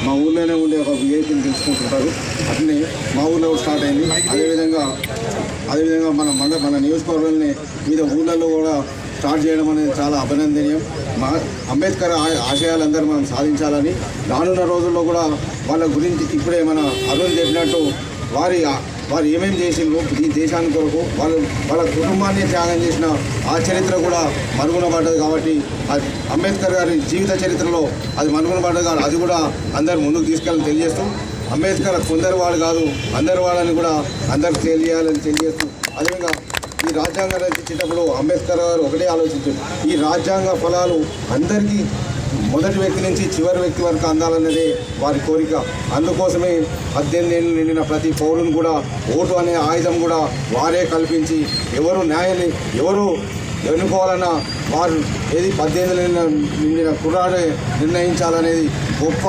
మా ఊళ్ళోనే ఉండే ఒక విఐపీని తెలుసుకుంటుంటారు. అట్లనే మా ఊళ్ళో స్టార్ట్ అయింది. అదేవిధంగా మన నియోజకవర్గాలని మీద ఊళ్ళల్లో కూడా స్టార్ట్ చేయడం అనేది చాలా అభినందనీయం. మా అంబేద్కర్ ఆశయాలందరూ మనం సాధించాలని రానున్న రోజుల్లో కూడా వాళ్ళ గురించి ఇప్పుడే మన అరుణ్ చెప్పినట్టు వారు ఏమేమి చేసిండ్రు ఈ దేశానికి కొరకు వాళ్ళ కుటుంబాన్ని త్యాగం చేసిన ఆ చరిత్ర కూడా మరుగున పడ్డది. కాబట్టి అంబేద్కర్ గారి జీవిత చరిత్రలో అది మరుగున పడ్డది కాబట్టి అది కూడా అందరు ముందుకు తీసుకెళ్ళని తెలియజేస్తూ, అంబేద్కర్ కొందరు వాడు కాదు అందరి వాళ్ళని కూడా అందరికి తెలియాలని తెలియజేస్తూ, అదేవిధంగా ఈ రాజ్యాంగం రచించేటప్పుడు అంబేద్కర్ గారు ఒకటే ఆలోచించారు, ఈ రాజ్యాంగ ఫలాలు అందరికీ మొదటి వ్యక్తి నుంచి చివరి వ్యక్తి వరకు అందాలన్నదే వారి కోరిక. అందుకోసమే 18 ఏళ్ళు నిండిన ప్రతి పౌరుని కూడా ఓటు అనే ఆయుధం కూడా వారే కల్పించి ఎవరు ఎన్నుకోవాలన్నా వారు 18 నిండిన కుర్రాడే నిర్ణయించాలనేది గొప్ప